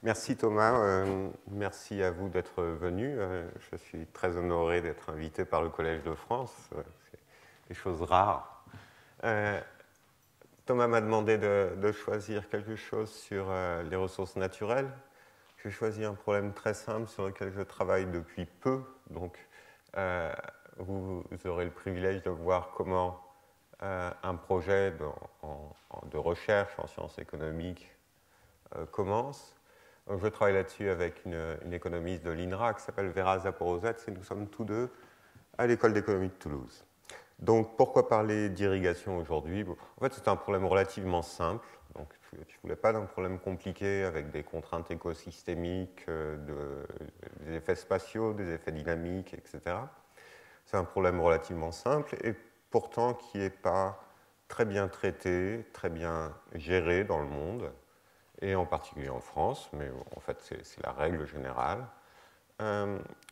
Merci Thomas, merci à vous d'être venu. Je suis très honoré d'être invité par le Collège de France. C'est des choses rares. Thomas m'a demandé de choisir quelque chose sur les ressources naturelles. J'ai choisi un problème très simple sur lequel je travaille depuis peu. Donc, vous aurez le privilège de voir comment un projet de recherche en sciences économiques commence. Donc, je travaille là-dessus avec une économiste de l'INRA qui s'appelle Vera Zaporozets et nous sommes tous deux à l'École d'économie de Toulouse. Donc, pourquoi parler d'irrigation aujourd'hui? En fait, c'est un problème relativement simple. Donc, je ne voulais pas d'un problème compliqué avec des contraintes écosystémiques, des effets spatiaux, des effets dynamiques, etc. C'est un problème relativement simple et pourtant qui n'est pas très bien traité, très bien géré dans le monde, et en particulier en France, mais en fait, c'est la règle générale.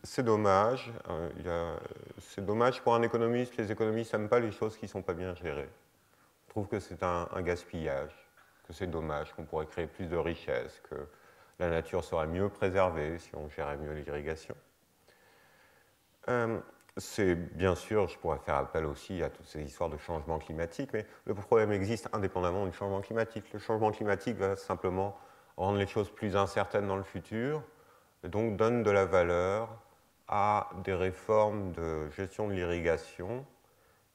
C'est dommage. C'est dommage pour un économiste. Les économistes n'aiment pas les choses qui ne sont pas bien gérées. Je trouve que c'est un gaspillage, que c'est dommage, qu'on pourrait créer plus de richesses, que la nature serait mieux préservée si on gérait mieux l'irrigation. C'est bien sûr, je pourrais faire appel aussi à toutes ces histoires de changement climatique, mais le problème existe indépendamment du changement climatique. Le changement climatique va simplement rendre les choses plus incertaines dans le futur, et donc donne de la valeur à des réformes de gestion de l'irrigation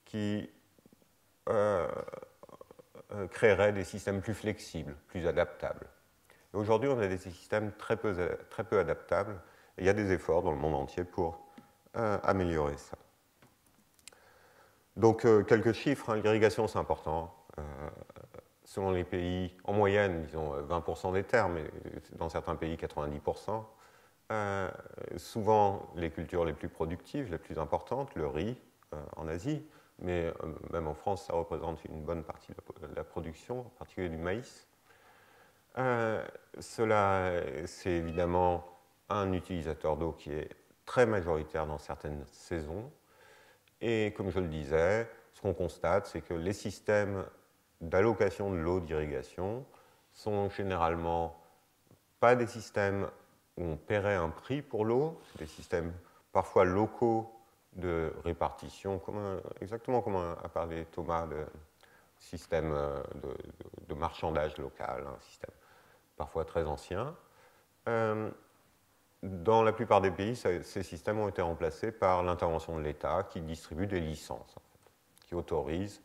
qui créeraient des systèmes plus flexibles, plus adaptables. Aujourd'hui, on a des systèmes très peu adaptables, et il y a des efforts dans le monde entier pour améliorer ça. Donc, quelques chiffres, hein. L'irrigation, c'est important. Selon les pays, en moyenne, disons 20% des terres, mais dans certains pays, 90%. Souvent, les cultures les plus productives, les plus importantes, le riz en Asie, mais même en France, ça représente une bonne partie de la production, en particulier du maïs. Cela, c'est évidemment un utilisateur d'eau qui est très majoritaire dans certaines saisons. Et comme je le disais, ce qu'on constate, c'est que les systèmes d'allocation de l'eau d'irrigation sont généralement pas des systèmes où on paierait un prix pour l'eau, c'est des systèmes parfois locaux de répartition, exactement comme a parlé Thomas, de système de marchandage local, un système parfois très ancien. Dans la plupart des pays, ces systèmes ont été remplacés par l'intervention de l'État qui distribue des licences, en fait, qui autorise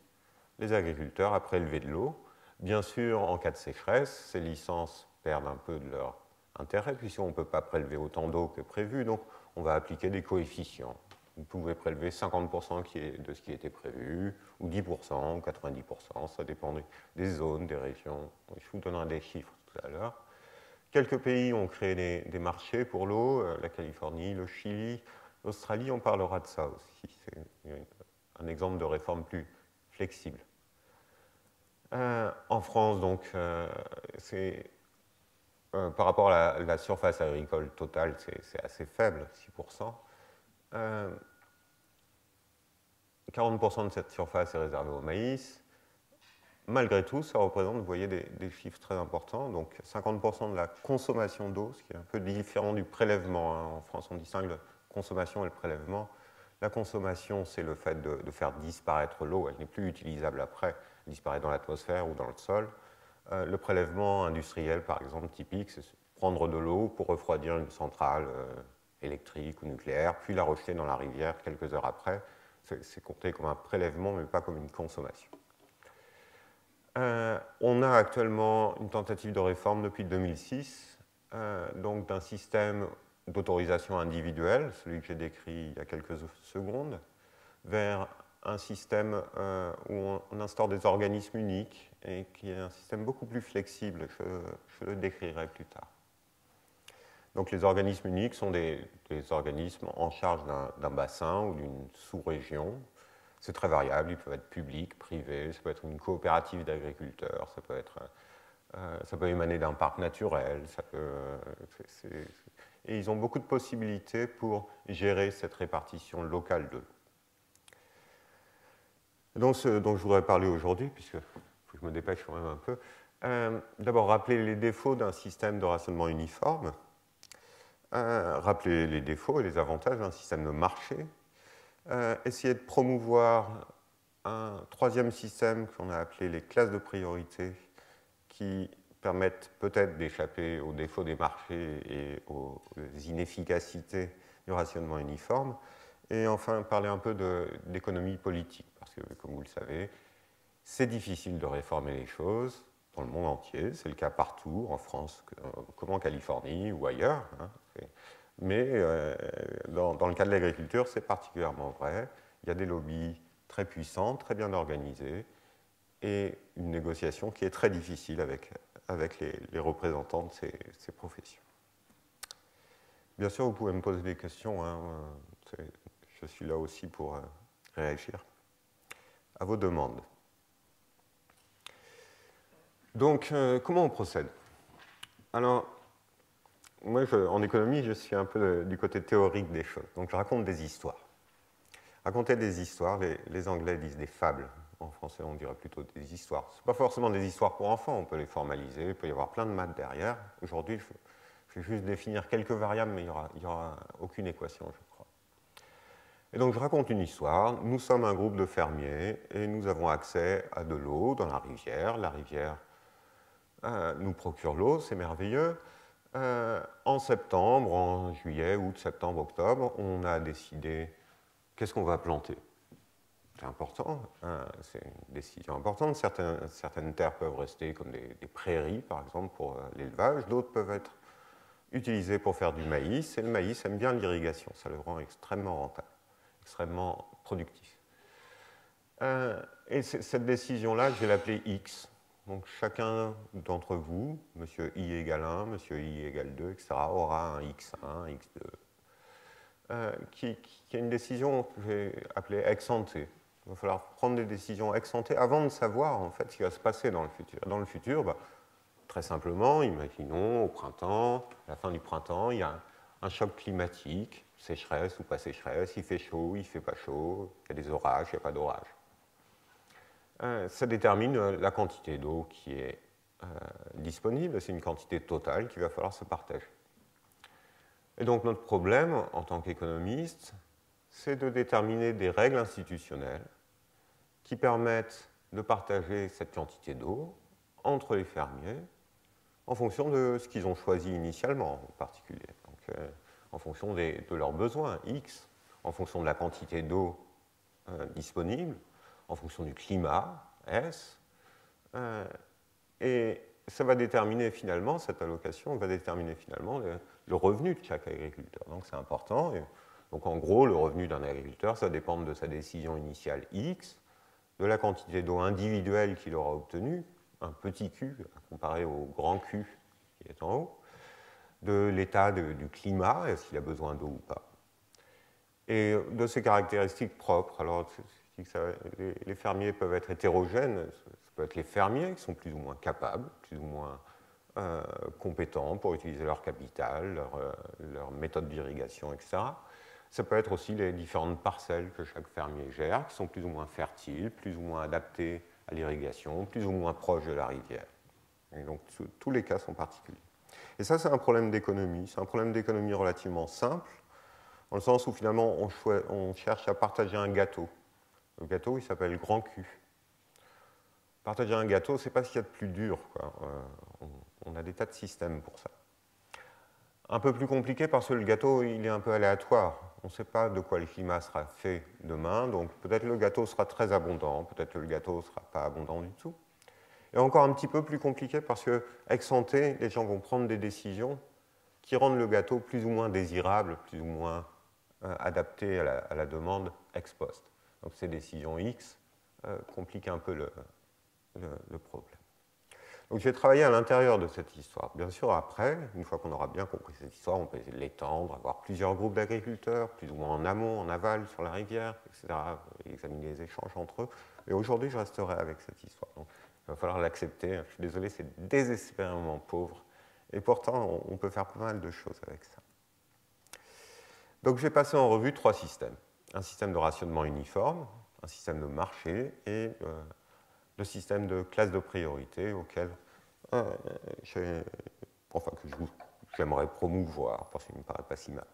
les agriculteurs à prélever de l'eau. Bien sûr, en cas de sécheresse, ces licences perdent un peu de leur intérêt, puisqu'on ne peut pas prélever autant d'eau que prévu, donc on va appliquer des coefficients. Vous pouvez prélever 50% de ce qui était prévu, ou 10%, ou 90%, ça dépend des zones, des régions. Je vous donnerai des chiffres tout à l'heure. Quelques pays ont créé des marchés pour l'eau, la Californie, le Chili, l'Australie, on parlera de ça aussi. C'est un exemple de réforme plus flexible. En France, donc, par rapport à la surface agricole totale, c'est assez faible, 6%. 40% de cette surface est réservée au maïs. Malgré tout, ça représente, vous voyez, des chiffres très importants. Donc 50% de la consommation d'eau, ce qui est un peu différent du prélèvement, hein. En France, on distingue la consommation et le prélèvement. La consommation, c'est le fait de faire disparaître l'eau. Elle n'est plus utilisable après. Elle disparaît dans l'atmosphère ou dans le sol. Le prélèvement industriel, par exemple, typique, c'est prendre de l'eau pour refroidir une centrale électrique ou nucléaire, puis la rejeter dans la rivière quelques heures après. C'est compté comme un prélèvement, mais pas comme une consommation. On a actuellement une tentative de réforme depuis 2006, donc d'un système d'autorisation individuelle, celui que j'ai décrit il y a quelques secondes, vers un système où on instaure des organismes uniques et qui est un système beaucoup plus flexible. Je le décrirai plus tard. Donc les organismes uniques sont des organismes en charge d'un bassin ou d'une sous-région. C'est très variable, ils peuvent être publics, privés, ça peut être une coopérative d'agriculteurs, ça peut émaner d'un parc naturel, et ils ont beaucoup de possibilités pour gérer cette répartition locale d'eau. Donc ce dont je voudrais parler aujourd'hui, puisque faut que je me dépêche quand même un peu, D'abord, rappeler les défauts d'un système de rationnement uniforme, rappeler les défauts et les avantages d'un système de marché, essayer de promouvoir un troisième système qu'on a appelé les classes de priorité qui permettent peut-être d'échapper aux défauts des marchés et aux inefficacités du rationnement uniforme. Et enfin, parler un peu d'économie politique, parce que, comme vous le savez, c'est difficile de réformer les choses dans le monde entier. C'est le cas partout, en France, comme en Californie ou ailleurs. Hein. Mais dans le cas de l'agriculture, c'est particulièrement vrai. Il y a des lobbies très puissants, très bien organisés, et une négociation qui est très difficile avec les représentants de ces professions. Bien sûr, vous pouvez me poser des questions. Hein. Je suis là aussi pour réagir à vos demandes. Donc, comment on procède? Alors, moi, en économie, je suis un peu du côté théorique des choses. Donc, je raconte des histoires. Raconter des histoires, les Anglais disent des fables. En français, on dirait plutôt des histoires. Ce ne sont pas forcément des histoires pour enfants, on peut les formaliser, il peut y avoir plein de maths derrière. Aujourd'hui, je vais juste définir quelques variables, mais il n'y aura aucune équation, je crois. Et donc, je raconte une histoire. Nous sommes un groupe de fermiers et nous avons accès à de l'eau dans la rivière. La rivière nous procure l'eau, c'est merveilleux. En septembre, en juillet, août, septembre, octobre, on a décidé qu'est-ce qu'on va planter. C'est important, hein, c'est une décision importante. Certaines terres peuvent rester comme des prairies, par exemple, pour l'élevage. D'autres peuvent être utilisées pour faire du maïs. Et le maïs aime bien l'irrigation, ça le rend extrêmement rentable, extrêmement productif. Et cette décision-là, je vais l'appeler X. Donc chacun d'entre vous, monsieur I égale 1, monsieur I égale 2, etc., aura un X1, X2, qui est une décision que je vais appeler ex ante. Il va falloir prendre des décisions ex ante avant de savoir en fait ce qui va se passer dans le futur. Dans le futur, très simplement, imaginons au printemps, à la fin du printemps, il y a un choc climatique, sécheresse ou pas sécheresse, il fait chaud, il ne fait pas chaud, il y a des orages, il n'y a pas d'orage. Ça détermine la quantité d'eau qui est disponible, c'est une quantité totale qu'il va falloir se partager. Et donc notre problème en tant qu'économiste, c'est de déterminer des règles institutionnelles qui permettent de partager cette quantité d'eau entre les fermiers en fonction de ce qu'ils ont choisi initialement en particulier. Donc, en fonction de leurs besoins, X, en fonction de la quantité d'eau disponible, en fonction du climat, S, et ça va déterminer finalement, cette allocation va déterminer finalement le revenu de chaque agriculteur. Donc c'est important. Et donc en gros, le revenu d'un agriculteur, ça dépend de sa décision initiale X, de la quantité d'eau individuelle qu'il aura obtenue, un petit Q comparé au grand Q qui est en haut, de l'état du climat, est-ce qu'il a besoin d'eau ou pas, et de ses caractéristiques propres. Alors, les fermiers peuvent être hétérogènes, ça peut être les fermiers qui sont plus ou moins capables, plus ou moins compétents pour utiliser leur capital, leur méthode d'irrigation, etc. Ça peut être aussi les différentes parcelles que chaque fermier gère, qui sont plus ou moins fertiles, plus ou moins adaptées à l'irrigation, plus ou moins proches de la rivière. Et donc tous les cas sont particuliers. Et ça, c'est un problème d'économie. C'est un problème d'économie relativement simple, dans le sens où finalement on cherche à partager un gâteau. Le gâteau, il s'appelle grand Q. Partager un gâteau, ce n'est pas ce qu'il y a de plus dur, quoi. On a des tas de systèmes pour ça. Un peu plus compliqué parce que le gâteau, il est un peu aléatoire. On ne sait pas de quoi le climat sera fait demain, donc peut-être le gâteau sera très abondant, peut-être que le gâteau ne sera pas abondant du tout. Et encore un petit peu plus compliqué parce que, ex ante, les gens vont prendre des décisions qui rendent le gâteau plus ou moins désirable, plus ou moins adapté à la demande ex post. Donc ces décisions X compliquent un peu le problème. Donc j'ai travaillé à l'intérieur de cette histoire. Bien sûr, après, une fois qu'on aura bien compris cette histoire, on peut l'étendre, avoir plusieurs groupes d'agriculteurs, plus ou moins en amont, en aval, sur la rivière, etc., examiner les échanges entre eux. Et aujourd'hui, je resterai avec cette histoire. Donc il va falloir l'accepter. Je suis désolé, c'est désespérément pauvre. Et pourtant, on peut faire pas mal de choses avec ça. Donc j'ai passé en revue 3 systèmes. Un système de rationnement uniforme, un système de marché et le système de classe de priorité auquel enfin que j'aimerais promouvoir, parce qu'il ne me paraît pas si mal.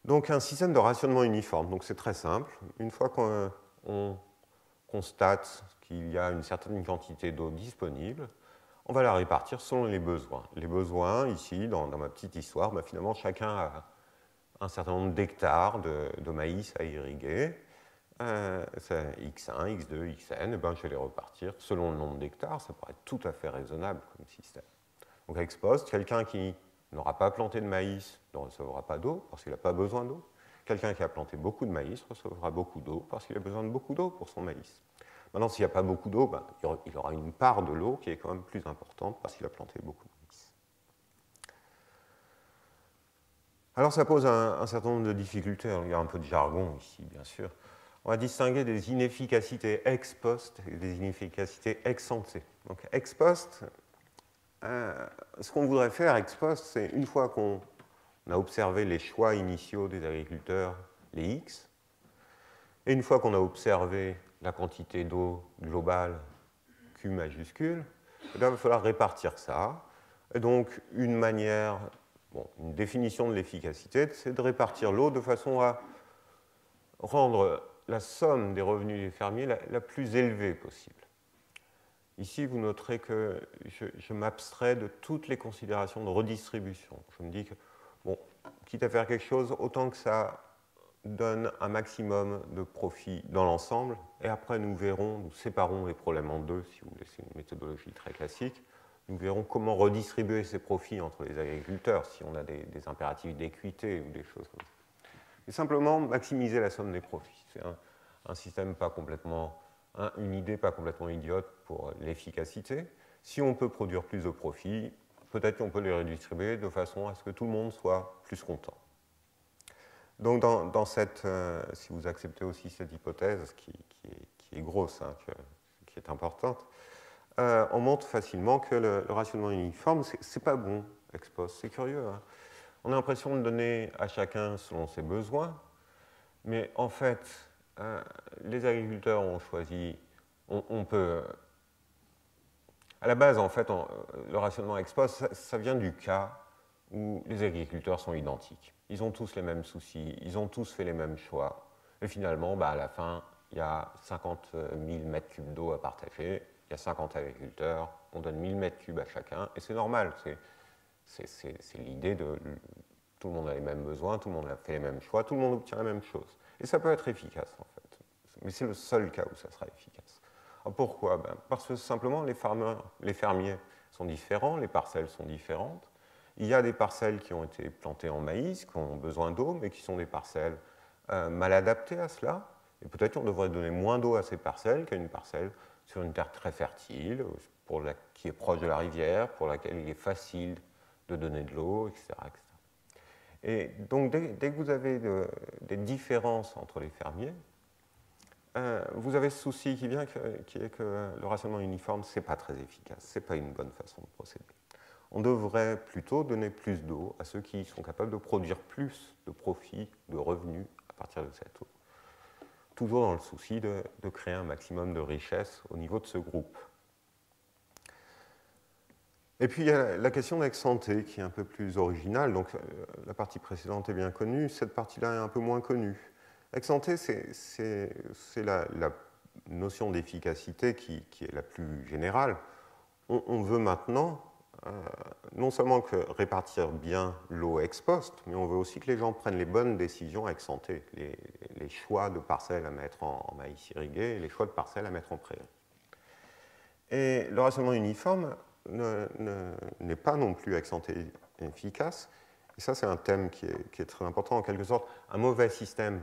Donc un système de rationnement uniforme, donc c'est très simple. Une fois qu'on constate qu'il y a une certaine quantité d'eau disponible, on va la répartir selon les besoins. Les besoins, ici, dans ma petite histoire, ben, finalement, chacun a un certain nombre d'hectares de maïs à irriguer. C'est X1, X2, Xn, et ben, je vais les repartir selon le nombre d'hectares. Ça paraît tout à fait raisonnable comme système. Donc, ex post, quelqu'un qui n'aura pas planté de maïs ne recevra pas d'eau parce qu'il n'a pas besoin d'eau. Quelqu'un qui a planté beaucoup de maïs recevra beaucoup d'eau parce qu'il a besoin de beaucoup d'eau pour son maïs. Maintenant, s'il n'y a pas beaucoup d'eau, ben, il aura une part de l'eau qui est quand même plus importante parce qu'il a planté beaucoup de maïs. Alors, ça pose un certain nombre de difficultés. Alors, il y a un peu de jargon ici, bien sûr. On va distinguer des inefficacités ex post et des inefficacités ex ante. Donc, ex post, ce qu'on voudrait faire ex post, c'est une fois qu'on a observé les choix initiaux des agriculteurs, les X, et une fois qu'on a observé la quantité d'eau globale, Q majuscule, il va falloir répartir ça. Et donc, une manière, une définition de l'efficacité, c'est de répartir l'eau de façon à rendre la somme des revenus des fermiers la plus élevée possible. Ici, vous noterez que je m'abstrais de toutes les considérations de redistribution. Je me dis que, bon, quitte à faire quelque chose, autant que ça donne un maximum de profit dans l'ensemble, et après nous verrons, nous séparons les problèmes en deux, si vous voulez, c'est une méthodologie très classique, nous verrons comment redistribuer ces profits entre les agriculteurs, si on a des impératifs d'équité ou des choses comme ça. Et simplement maximiser la somme des profits. C'est un système pas complètement, une idée pas complètement idiote pour l'efficacité. Si on peut produire plus de profits, peut-être qu'on peut les redistribuer de façon à ce que tout le monde soit plus content. Donc, dans cette, si vous acceptez aussi cette hypothèse, qui est grosse, hein, qui est importante, on montre facilement que le rationnement uniforme, c'est pas bon, ex post. C'est curieux. Hein. On a l'impression de donner à chacun selon ses besoins, mais en fait, les agriculteurs ont choisi, on peut... À la base, en fait, le rationnement ex post, ça vient du cas où les agriculteurs sont identiques. Ils ont tous les mêmes soucis, ils ont tous fait les mêmes choix. Et finalement, bah, à la fin, il y a 50 000 mètres cubes d'eau à partager, il y a 50 agriculteurs, on donne 1000 mètres cubes à chacun, et c'est normal. C'est l'idée de tout le monde a les mêmes besoins, tout le monde a fait les mêmes choix, tout le monde obtient la même chose. Et ça peut être efficace, en fait. Mais c'est le seul cas où ça sera efficace. Alors pourquoi? Ben, parce que simplement, les fermiers sont différents, les parcelles sont différentes. Il y a des parcelles qui ont été plantées en maïs, qui ont besoin d'eau, mais qui sont des parcelles mal adaptées à cela. Et peut-être qu'on devrait donner moins d'eau à ces parcelles qu'à une parcelle sur une terre très fertile, qui est proche de la rivière, pour laquelle il est facile de donner de l'eau, etc., etc. Et donc, dès que vous avez des différences entre les fermiers, vous avez ce souci qui est que le rationnement uniforme, ce n'est pas très efficace, ce n'est pas une bonne façon de procéder. On devrait plutôt donner plus d'eau à ceux qui sont capables de produire plus de profits, de revenus à partir de cette eau. Toujours dans le souci de créer un maximum de richesse au niveau de ce groupe. Et puis il y a la question d'ex ante qui est un peu plus originale. Donc la partie précédente est bien connue, cette partie-là est un peu moins connue. Ex ante, c'est la notion d'efficacité qui est la plus générale. On veut maintenant non seulement que répartir bien l'eau ex post, mais on veut aussi que les gens prennent les bonnes décisions ex ante, les choix de parcelles à mettre en maïs irrigué et les choix de parcelles à mettre en prairie. Et le rationnement uniforme n'est pas non plus ex ante efficace. Et ça, c'est un thème qui est très important. En quelque sorte, un mauvais système,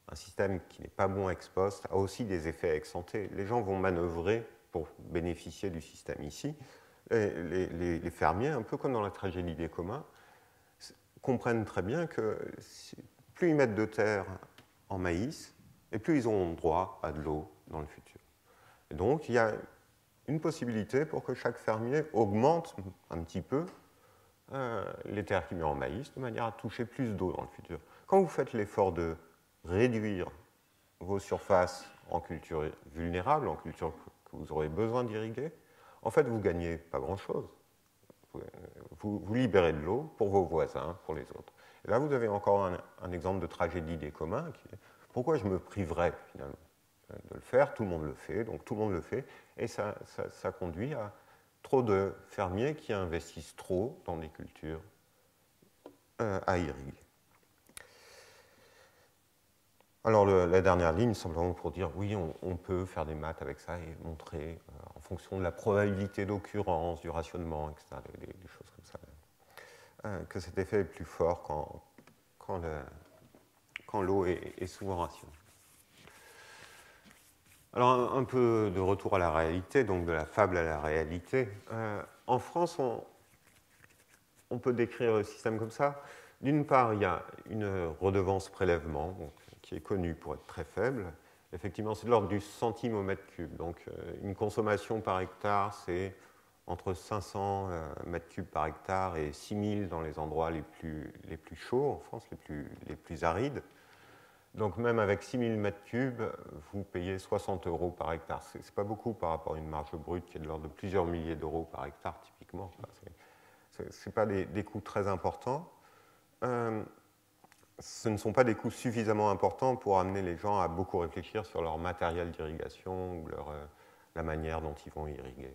un système qui n'est pas bon ex post, a aussi des effets ex ante. Les gens vont manœuvrer pour bénéficier du système ici. Les fermiers, un peu comme dans la tragédie des communs, comprennent très bien que plus ils mettent de terre en maïs, et plus ils auront droit à de l'eau dans le futur. Et donc, il y a une possibilité pour que chaque fermier augmente un petit peu les terres qu'il met en maïs, de manière à toucher plus d'eau dans le futur. Quand vous faites l'effort de réduire vos surfaces en culture vulnérable, en culture que vous aurez besoin d'irriguer, en fait, vous ne gagnez pas grand-chose. Vous libérez de l'eau pour vos voisins, pour les autres. Et là, vous avez encore un exemple de tragédie des communs. Pourquoi je me priverais, finalement, de le faire? Tout le monde le fait, donc tout le monde le fait. Et ça conduit à trop de fermiers qui investissent trop dans des cultures à irriguer. Alors la dernière ligne, simplement pour dire oui, on peut faire des maths avec ça et montrer en fonction de la probabilité d'occurrence, du rationnement, etc., des choses comme ça, que cet effet est plus fort quand l'eau est souvent rationnée. Alors un peu de retour à la réalité, donc de la fable à la réalité. En France, on peut décrire le système comme ça. D'une part, il y a une redevance prélèvement, donc, qui est connue pour être très faible. Effectivement, c'est de l'ordre du centime au mètre cube. Donc, une consommation par hectare, c'est entre 500 mètres cubes par hectare et 6000 dans les endroits les plus chauds en France, les plus arides. Donc, même avec 6000 mètres cubes, vous payez 60 € par hectare. Ce n'est pas beaucoup par rapport à une marge brute qui est de l'ordre de plusieurs milliers d'euros par hectare, typiquement. Ce ne pas des coûts très importants. Ce ne sont pas des coûts suffisamment importants pour amener les gens à beaucoup réfléchir sur leur matériel d'irrigation ou la manière dont ils vont irriguer.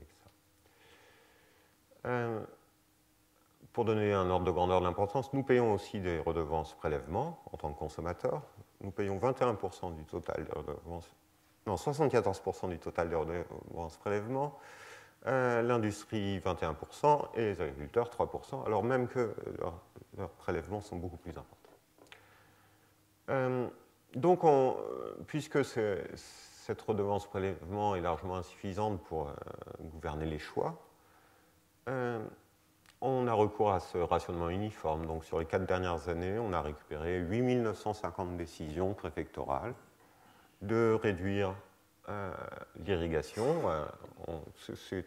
Pour donner un ordre de grandeur d'importance, nous payons aussi des redevances prélèvement en tant que consommateurs. Nous payons 21% du total des redevances, non, 74% du total des redevances prélèvement. L'industrie 21% et les agriculteurs 3%, alors même que leurs prélèvements sont beaucoup plus importants. Donc, puisque cette redevance prélèvement est largement insuffisante pour gouverner les choix, on a recours à ce rationnement uniforme. Donc, sur les 4 dernières années, on a récupéré 8950 décisions préfectorales de réduire l'irrigation.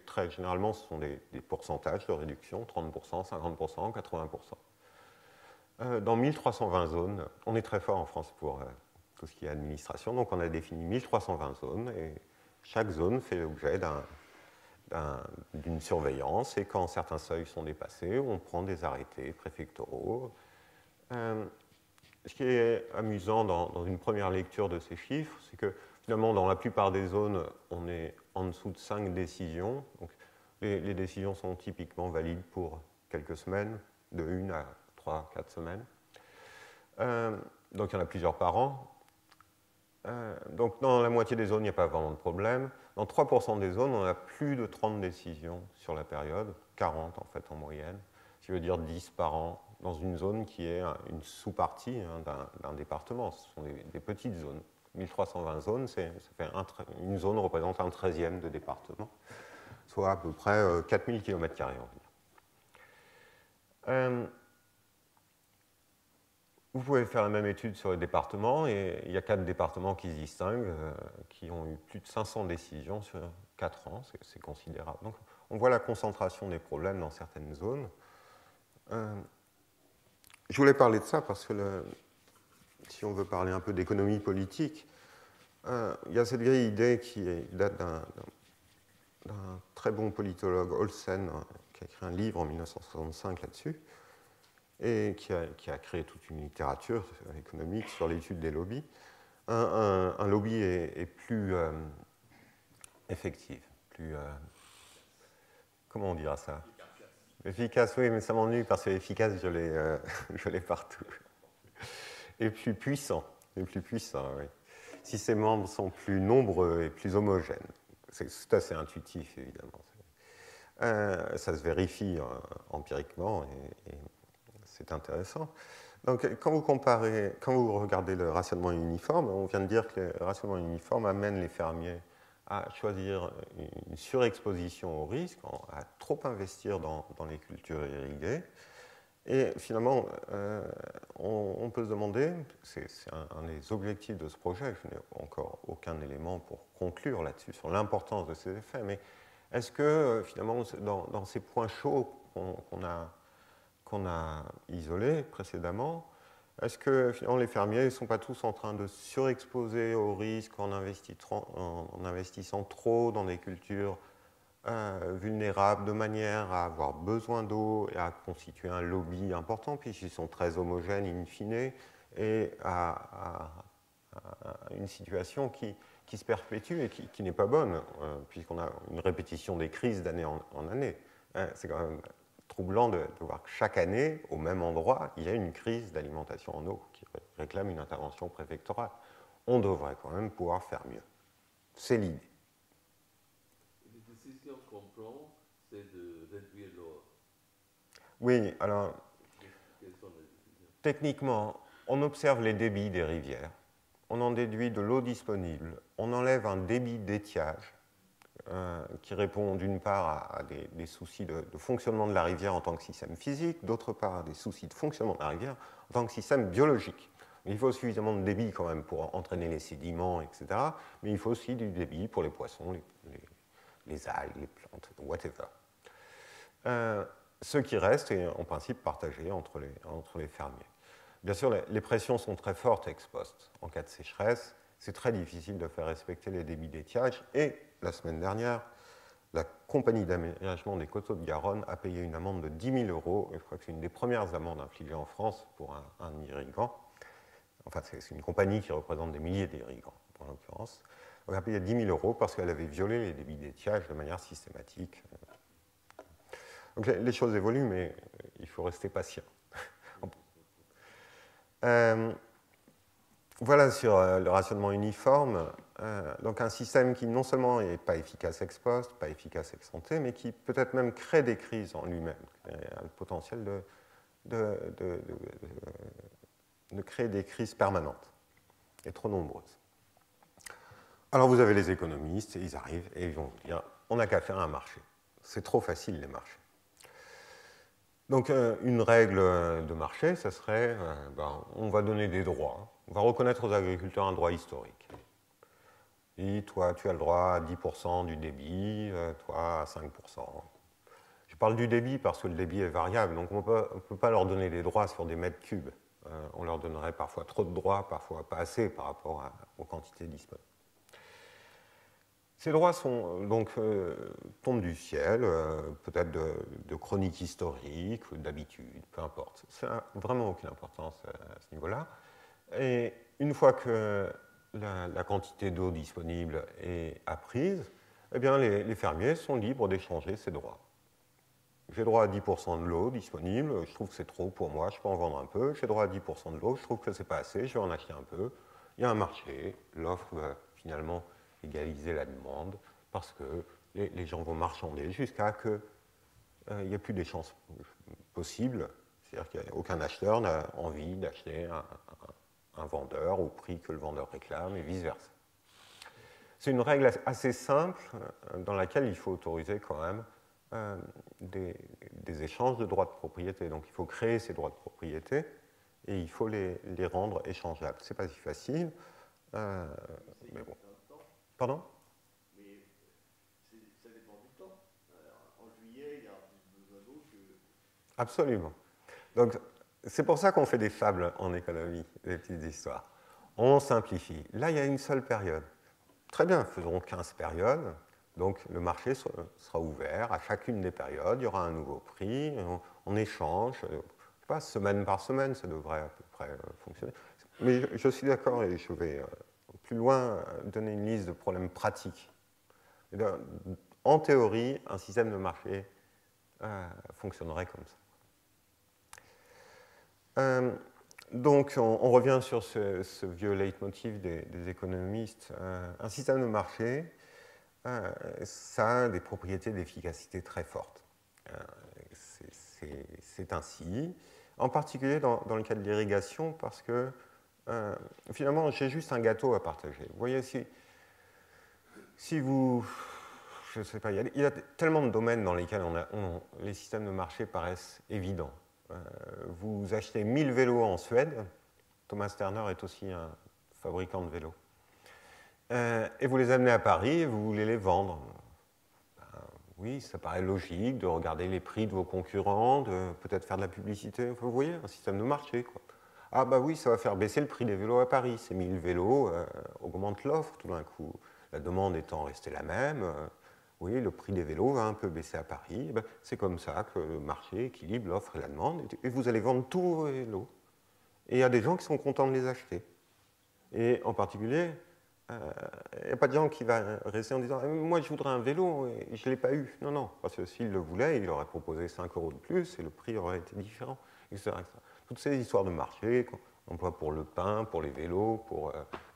Très généralement, ce sont des pourcentages de réduction, 30%, 50%, 80%. Dans 1320 zones, on est très fort en France pour tout ce qui est administration, donc on a défini 1320 zones, et chaque zone fait l'objet d'une surveillance, et quand certains seuils sont dépassés, on prend des arrêtés préfectoraux. Ce qui est amusant dans une première lecture de ces chiffres, c'est que finalement, dans la plupart des zones, on est en dessous de 5 décisions. Donc, les décisions sont typiquement valides pour quelques semaines, de 1 à 3, 4 semaines. Donc, il y en a plusieurs par an. Donc, dans la moitié des zones, il n'y a pas vraiment de problème. Dans 3% des zones, on a plus de 30 décisions sur la période, 40 en fait en moyenne, ce qui veut dire 10 par an, dans une zone qui est une sous-partie d'un département. Ce sont des petites zones. 1320 zones, une zone représente un 13e de département, soit à peu près 4000 km², on va dire. Vous pouvez faire la même étude sur les départements, et il y a 4 départements qui se distinguent, qui ont eu plus de 500 décisions sur 4 ans, c'est considérable. Donc, on voit la concentration des problèmes dans certaines zones. Je voulais parler de ça parce que si on veut parler un peu d'économie politique, il y a cette vieille idée qui date d'un très bon politologue, Olsen, qui a écrit un livre en 1965 là-dessus, et qui a créé toute une littérature économique sur l'étude des lobbies. Un lobby est plus effectif, plus... comment on dira ça? Efficace, oui, mais ça m'ennuie parce que efficace, je l'ai partout. Et plus puissant, oui. Si ses membres sont plus nombreux et plus homogènes. C'est assez intuitif, évidemment. Ça se vérifie empiriquement et c'est intéressant. Donc, quand vous regardez le rationnement uniforme, on vient de dire que le rationnement uniforme amène les fermiers à choisir une surexposition au risque, à trop investir dans les cultures irriguées. Et finalement, on peut se demander, c'est un des objectifs de ce projet, je n'ai encore aucun élément pour conclure là-dessus, sur l'importance de ces effets, mais est-ce que finalement, dans ces points chauds qu'on a isolés précédemment, est-ce que finalement les fermiers ne sont pas tous en train de surexposer au risque en investissant trop dans des cultures vulnérables de manière à avoir besoin d'eau et à constituer un lobby important, puisqu'ils sont très homogènes in fine, et à une situation qui se perpétue et qui n'est pas bonne, puisqu'on a une répétition des crises d'année en année. C'est quand même troublant de voir que chaque année, au même endroit, il y a une crise d'alimentation en eau qui réclame une intervention préfectorale. On devrait quand même pouvoir faire mieux. C'est l'idée. Les décisions qu'on prend, c'est de réduire l'eau. Oui, alors, Quelles sont les décisions? techniquement, on observe les débits des rivières, on en déduit de l'eau disponible, on enlève un débit d'étiage qui répond d'une part à des soucis de fonctionnement de la rivière en tant que système physique, d'autre part à des soucis de fonctionnement de la rivière en tant que système biologique. Il faut suffisamment de débit quand même pour entraîner les sédiments, etc. Mais il faut aussi du débit pour les poissons, les algues, les plantes, whatever. Ce qui reste est en principe partagé entre les fermiers. Bien sûr, les pressions sont très fortes ex post. En cas de sécheresse, c'est très difficile de faire respecter les débits d'étiage. Et la semaine dernière, la compagnie d'aménagement des coteaux de Garonne a payé une amende de 10 000 €. Et je crois que c'est une des premières amendes infligées en France pour un irrigant. Enfin, c'est une compagnie qui représente des milliers d'irrigants, en l'occurrence. Elle a payé 10 000 € parce qu'elle avait violé les débits d'étiage de manière systématique. Donc les choses évoluent, mais il faut rester patient. Voilà sur le rationnement uniforme. Donc un système qui non seulement n'est pas efficace ex post, pas efficace ex ante, mais qui peut-être même crée des crises en lui-même, a le potentiel de créer des crises permanentes et trop nombreuses. Alors vous avez les économistes, et ils arrivent et ils vont vous dire on n'a qu'à faire un marché. C'est trop facile les marchés. Donc une règle de marché, ça serait on va donner des droits. On va reconnaître aux agriculteurs un droit historique. Et toi, tu as le droit à 10% du débit, toi à 5%. Je parle du débit parce que le débit est variable, donc on ne peut pas leur donner des droits sur des mètres cubes. On leur donnerait parfois trop de droits, parfois pas assez par rapport aux quantités disponibles. Ces droits tombent du ciel, peut-être de chroniques historiques, d'habitude, peu importe. Ça n'a vraiment aucune importance à ce niveau-là. Et une fois que la quantité d'eau disponible est apprise, eh bien les fermiers sont libres d'échanger ces droits. J'ai droit à 10% de l'eau disponible, je trouve que c'est trop pour moi, je peux en vendre un peu. J'ai droit à 10% de l'eau, je trouve que c'est pas assez, je vais en acheter un peu. Il y a un marché, l'offre va finalement égaliser la demande parce que les gens vont marchander jusqu'à qu'il n'y ait plus d'échange possible. C'est-à-dire qu'aucun acheteur n'a envie d'acheter un vendeur au prix que le vendeur réclame et vice-versa. C'est une règle assez simple dans laquelle il faut autoriser quand même des échanges de droits de propriété. Donc il faut créer ces droits de propriété et il faut les rendre échangeables. Ce n'est pas si facile, mais bon. Pardon? Mais ça dépend du temps. En juillet, il y a plus besoin d'eau que... Absolument. Donc c'est pour ça qu'on fait des fables en économie, des petites histoires. On simplifie. Là, il y a une seule période. Très bien, faisons 15 périodes. Donc le marché sera ouvert à chacune des périodes, il y aura un nouveau prix, on échange, je sais pas, semaine par semaine, ça devrait à peu près fonctionner. Mais je suis d'accord et je vais plus loin donner une liste de problèmes pratiques. En théorie, un système de marché fonctionnerait comme ça. Donc on revient sur ce vieux leitmotiv des économistes. Un système de marché, ça a des propriétés d'efficacité très fortes. C'est ainsi, en particulier dans le cas de l'irrigation, parce que finalement, j'ai juste un gâteau à partager. Vous voyez, si vous... Je ne sais pas, il y a tellement de domaines dans lesquels les systèmes de marché paraissent évidents. Vous achetez 1000 vélos en Suède, Thomas Turner est aussi un fabricant de vélos. Et vous les amenez à Paris et vous voulez les vendre. Oui, ça paraît logique de regarder les prix de vos concurrents, de peut-être faire de la publicité. Vous voyez, un système de marché, quoi. Ah bah oui, ça va faire baisser le prix des vélos à Paris. Ces 1000 vélos augmentent l'offre tout d'un coup. La demande étant restée la même, oui, le prix des vélos va un peu baisser à Paris. C'est comme ça que le marché équilibre l'offre et la demande, et vous allez vendre tous vos vélos. Et il y a des gens qui sont contents de les acheter. Et en particulier, il n'y a pas de gens qui vont rester en disant moi je voudrais un vélo et je ne l'ai pas eu. Non, non, parce que s'il le voulait, il aurait proposé 5 € de plus et le prix aurait été différent, etc. Toutes ces histoires de marché, qu'on emploie pour le pain, pour les vélos,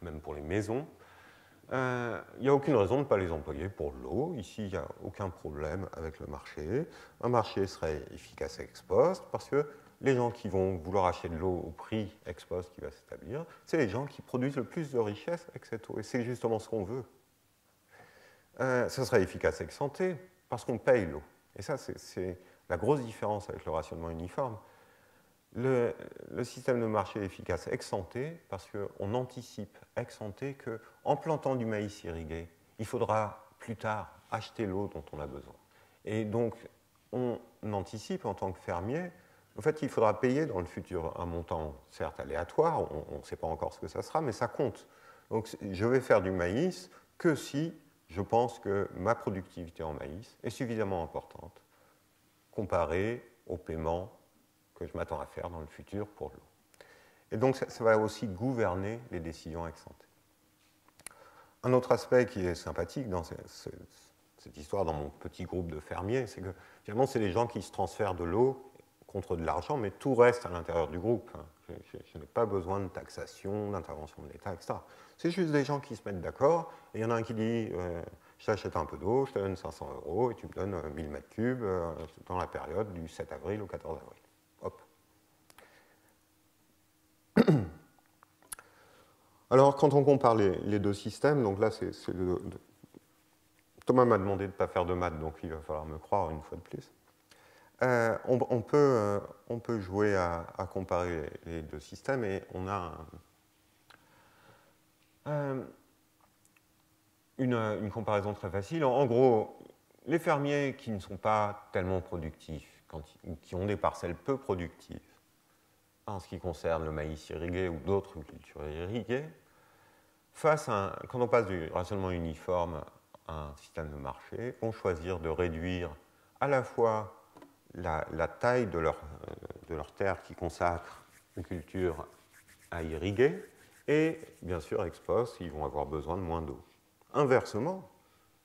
même pour les maisons, il n'y a aucune raison de ne pas les employer pour l'eau. Ici, il n'y a aucun problème avec le marché. Un marché serait efficace ex post parce que les gens qui vont vouloir acheter de l'eau au prix ex post qui va s'établir, c'est les gens qui produisent le plus de richesse avec cette eau. Et c'est justement ce qu'on veut. Ça serait efficace ex ante parce qu'on paye l'eau. Et ça, c'est la grosse différence avec le rationnement uniforme. Le système de marché est efficace ex ante parce qu'on anticipe ex ante qu'en plantant du maïs irrigué, il faudra plus tard acheter l'eau dont on a besoin. Et donc, on anticipe en tant que fermier, en fait, il faudra payer dans le futur un montant, certes aléatoire, on ne sait pas encore ce que ça sera, mais ça compte. Donc, je vais faire du maïs que si je pense que ma productivité en maïs est suffisamment importante comparée au paiement que je m'attends à faire dans le futur pour l'eau. Et donc, ça va aussi gouverner les décisions ex ante. Un autre aspect qui est sympathique dans cette histoire, dans mon petit groupe de fermiers, c'est que finalement, c'est les gens qui se transfèrent de l'eau contre de l'argent, mais tout reste à l'intérieur du groupe. Je n'ai pas besoin de taxation, d'intervention de l'État, etc. C'est juste des gens qui se mettent d'accord, et il y en a un qui dit je t'achète un peu d'eau, je te donne 500 € et tu me donnes 1000 mètres cubes dans la période du 7 avril au 14 avril. Hop. Alors, quand on compare les deux systèmes, donc là, Thomas m'a demandé de ne pas faire de maths, donc il va falloir me croire une fois de plus. On peut jouer à comparer les deux systèmes et on a une comparaison très facile. En gros, les fermiers qui ne sont pas tellement productifs, ou qui ont des parcelles peu productives, en ce qui concerne le maïs irrigué ou d'autres cultures irriguées, quand on passe du rationnement uniforme à un système de marché, vont choisir de réduire à la fois la taille de leur terre qui consacre une culture à irriguer et, bien sûr, ex post, ils vont avoir besoin de moins d'eau. Inversement,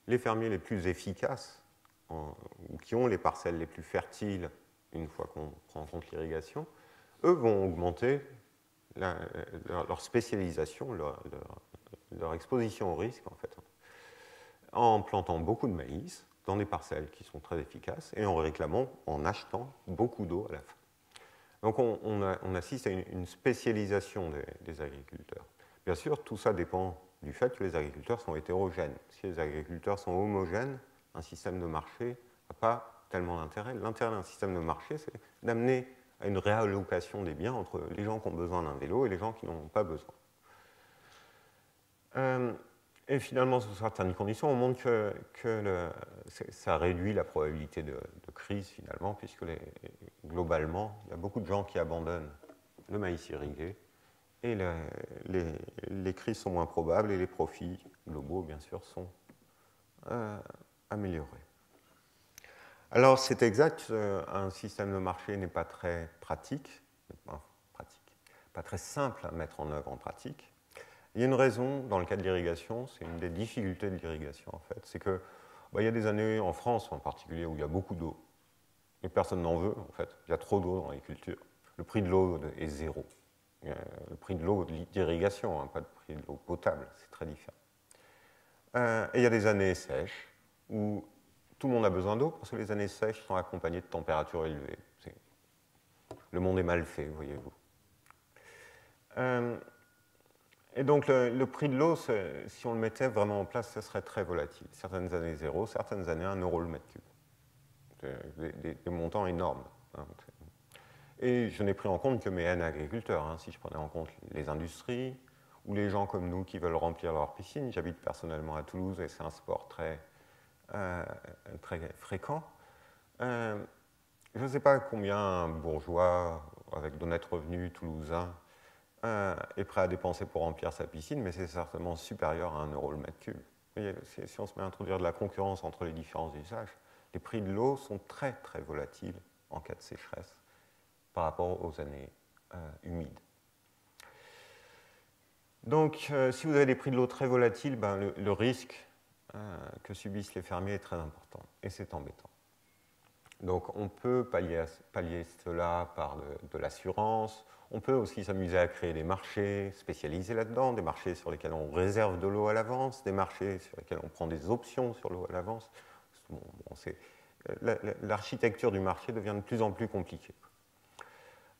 les fermiers les plus efficaces, ou qui ont les parcelles les plus fertiles, une fois qu'on prend en compte l'irrigation, eux vont augmenter leur spécialisation, leur exposition au risque, en fait, en plantant beaucoup de maïs dans des parcelles qui sont très efficaces et en réclamant, en achetant beaucoup d'eau à la fin. Donc on assiste à une spécialisation des agriculteurs. Bien sûr, tout ça dépend du fait que les agriculteurs sont hétérogènes. Si les agriculteurs sont homogènes, un système de marché n'a pas tellement d'intérêt. L'intérêt d'un système de marché, c'est d'amener à une réallocation des biens entre les gens qui ont besoin d'un vélo et les gens qui n'en ont pas besoin. Et finalement, sous certaines conditions, on montre que ça réduit la probabilité de crise, finalement, puisque globalement, il y a beaucoup de gens qui abandonnent le maïs irrigué, et les crises sont moins probables, et les profits globaux, bien sûr, sont améliorés. Alors, c'est exact, un système de marché n'est pas très pratique, pas très simple à mettre en œuvre en pratique. Il y a une raison dans le cas de l'irrigation, c'est une des difficultés de l'irrigation en fait, c'est que il y a des années en France en particulier où il y a beaucoup d'eau et personne n'en veut en fait, il y a trop d'eau dans les cultures. Le prix de l'eau est zéro. Le prix de l'eau d'irrigation, hein, pas le prix de l'eau potable, c'est très différent. Et il y a des années sèches où tout le monde a besoin d'eau parce que les années sèches sont accompagnées de températures élevées. Le monde est mal fait, voyez-vous. Et donc le prix de l'eau, si on le mettait vraiment en place, ce serait très volatile. Certaines années 0, certaines années 1 € le mètre cube. Des montants énormes. Hein. Et je n'ai pris en compte que mes N agriculteurs. Hein. Si je prenais en compte les industries ou les gens comme nous qui veulent remplir leur piscine, j'habite personnellement à Toulouse et c'est un sport très fréquent. Je ne sais pas combien un bourgeois avec d'honnêtes revenus toulousain est prêt à dépenser pour remplir sa piscine, mais c'est certainement supérieur à 1 € le mètre cube. si on se met à introduire de la concurrence entre les différents usages, les prix de l'eau sont très très volatiles en cas de sécheresse par rapport aux années humides. Donc, si vous avez des prix de l'eau très volatiles, ben, le risque que subissent les fermiers est très important, et c'est embêtant. Donc, on peut pallier cela par de l'assurance. On peut aussi s'amuser à créer des marchés spécialisés là-dedans, des marchés sur lesquels on réserve de l'eau à l'avance, des marchés sur lesquels on prend des options sur l'eau à l'avance. Bon, l'architecture du marché devient de plus en plus compliquée.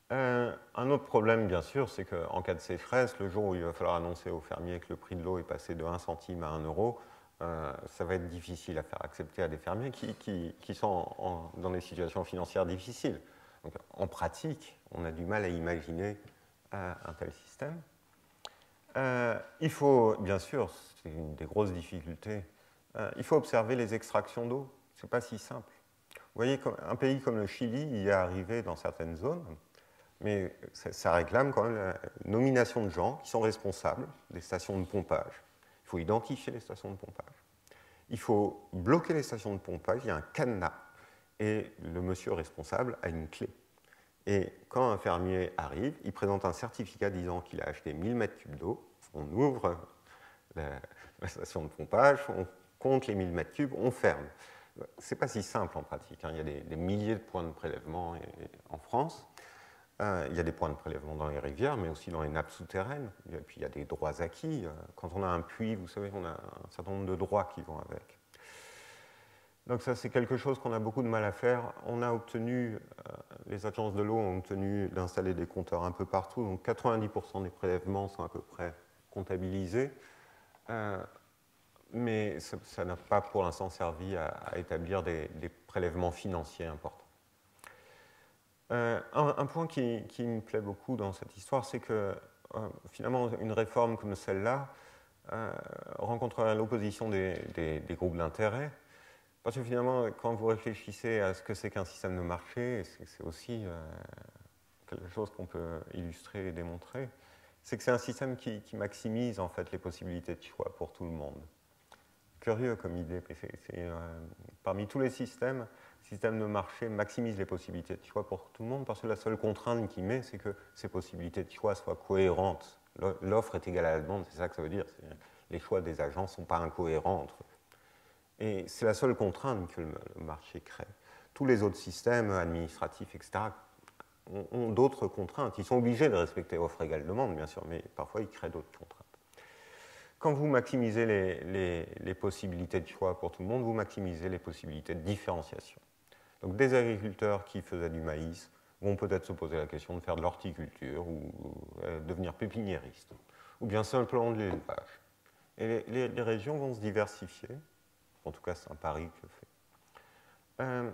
Un autre problème, bien sûr, c'est qu'en cas de sécheresse, le jour où il va falloir annoncer aux fermiers que le prix de l'eau est passé de 1 centime à 1 euro, ça va être difficile à faire accepter à des fermiers qui sont dans des situations financières difficiles. Donc, en pratique, on a du mal à imaginer un tel système. Il faut, bien sûr, c'est une des grosses difficultés, il faut observer les extractions d'eau. Ce n'est pas si simple. Vous voyez, un pays comme le Chili y est arrivé dans certaines zones, mais ça réclame quand même la nomination de gens qui sont responsables des stations de pompage. Il faut identifier les stations de pompage. Il faut bloquer les stations de pompage, il y a un cadenas, et le monsieur responsable a une clé. Et quand un fermier arrive, il présente un certificat disant qu'il a acheté 1000 m3 d'eau, on ouvre la station de pompage, on compte les 1000 m3, on ferme. Ce n'est pas si simple en pratique, hein. Il y a des milliers de points de prélèvement en France. Il y a des points de prélèvement dans les rivières, mais aussi dans les nappes souterraines. Et puis il y a des droits acquis. Quand on a un puits, vous savez, on a un certain nombre de droits qui vont avec. Donc ça, c'est quelque chose qu'on a beaucoup de mal à faire. On a obtenu, les agences de l'eau ont obtenu d'installer des compteurs un peu partout. Donc 90% des prélèvements sont à peu près comptabilisés. Mais ça n'a pas pour l'instant servi à établir des prélèvements financiers importants. Un point qui me plaît beaucoup dans cette histoire, c'est que finalement, une réforme comme celle-là rencontre l'opposition des groupes d'intérêt, parce que finalement, quand vous réfléchissez à ce que c'est qu'un système de marché, c'est aussi quelque chose qu'on peut illustrer et démontrer, c'est que c'est un système qui maximise en fait les possibilités de choix pour tout le monde. Curieux comme idée, mais parmi tous les systèmes, le système de marché maximise les possibilités de choix pour tout le monde parce que la seule contrainte qu'il met, c'est que ces possibilités de choix soient cohérentes. L'offre est égale à la demande, c'est ça que ça veut dire. Les choix des agents ne sont pas incohérents entre eux. Et c'est la seule contrainte que le marché crée. Tous les autres systèmes administratifs, etc., ont d'autres contraintes. Ils sont obligés de respecter offre égale demande, bien sûr, mais parfois ils créent d'autres contraintes. Quand vous maximisez les possibilités de choix pour tout le monde, vous maximisez les possibilités de différenciation. Donc des agriculteurs qui faisaient du maïs vont peut-être se poser la question de faire de l'horticulture ou devenir pépiniéristes, ou bien simplement de l'élevage. Et les régions vont se diversifier, en tout cas c'est un pari que je fais.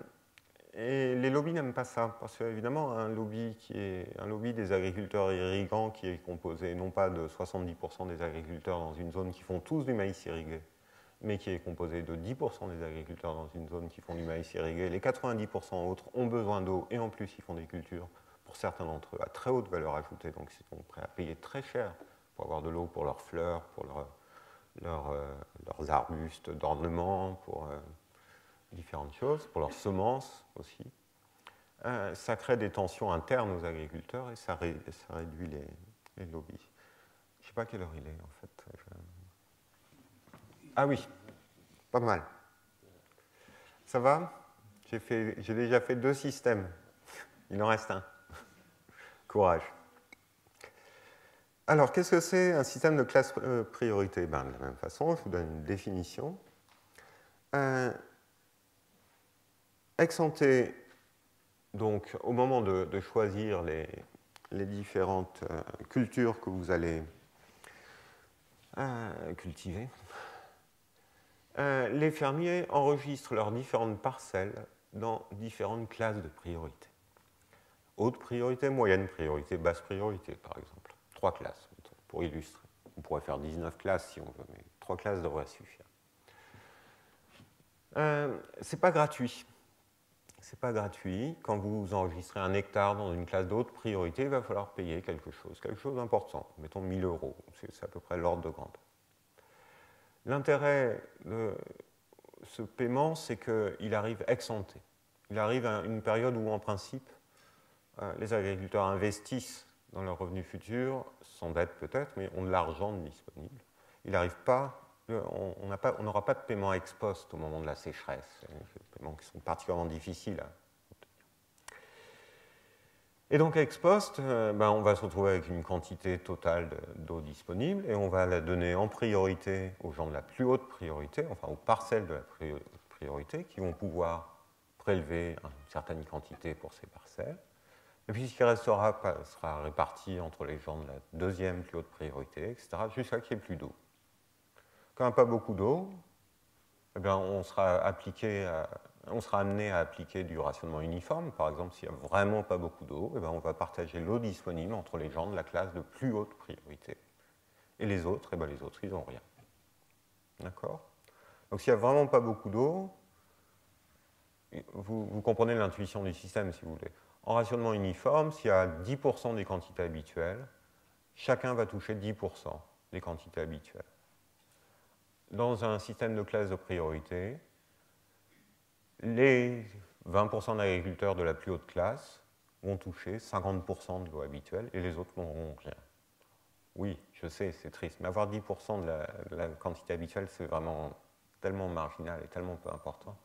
Et les lobbies n'aiment pas ça, parce qu'évidemment, un lobby des agriculteurs irrigants qui est composé non pas de 70% des agriculteurs dans une zone qui font tous du maïs irrigué, mais qui est composé de 10% des agriculteurs dans une zone qui font du maïs irrigué. Les 90% autres ont besoin d'eau et en plus ils font des cultures, pour certains d'entre eux, à très haute valeur ajoutée, donc ils sont prêts à payer très cher pour avoir de l'eau pour leurs fleurs, pour leurs arbustes d'ornement, pour différentes choses, pour leurs semences aussi. Ça crée des tensions internes aux agriculteurs et ça réduit les lobbies. Je ne sais pas quelle heure il est en fait. Ah oui, pas mal. Ça va? J'ai déjà fait 2 systèmes. Il en reste un. Courage. Alors, qu'est-ce que c'est un système de classe priorité? De la même façon, je vous donne une définition. Ex ante, donc au moment de choisir les différentes cultures que vous allez cultiver, les fermiers enregistrent leurs différentes parcelles dans différentes classes de priorité. Haute priorité, moyenne priorité, basse priorité, par exemple. 3 classes, pour illustrer. On pourrait faire 19 classes si on veut, mais 3 classes devraient suffire. Ce n'est pas gratuit. Ce n'est pas gratuit. Quand vous enregistrez un hectare dans une classe de haute priorité, il va falloir payer quelque chose d'important. Mettons 1 000 €. C'est à peu près l'ordre de grandeur. L'intérêt de ce paiement, c'est qu'il arrive ex ante. Il arrive à une période où, en principe, les agriculteurs investissent dans leurs revenus futurs, s'endettent peut-être, mais ont de l'argent disponible. Il n'arrive pas, on n'aura pas de paiement ex post au moment de la sécheresse, des paiements qui sont particulièrement difficiles à obtenir. Et donc ex post, on va se retrouver avec une quantité totale d'eau disponible et on va la donner en priorité aux gens de la plus haute priorité, enfin aux parcelles de la priorité, qui vont pouvoir prélever une certaine quantité pour ces parcelles. Et puis ce qui restera sera réparti entre les gens de la deuxième plus haute priorité, etc., jusqu'à qu'il n'y ait plus d'eau. Quand il n'y a pas beaucoup d'eau, on sera amené à appliquer du rationnement uniforme. Par exemple, s'il n'y a vraiment pas beaucoup d'eau, on va partager l'eau disponible entre les gens de la classe de plus haute priorité. Et les autres, ils n'ont rien. D'accord? Donc s'il n'y a vraiment pas beaucoup d'eau, vous comprenez l'intuition du système, si vous voulez. En rationnement uniforme, s'il y a 10% des quantités habituelles, chacun va toucher 10% des quantités habituelles. Dans un système de classe de priorité, les 20% d'agriculteurs de la plus haute classe vont toucher 50% de l'eau habituelle et les autres n'auront rien. Oui, je sais, c'est triste, mais avoir 10% de la quantité habituelle, c'est vraiment tellement marginal et tellement peu important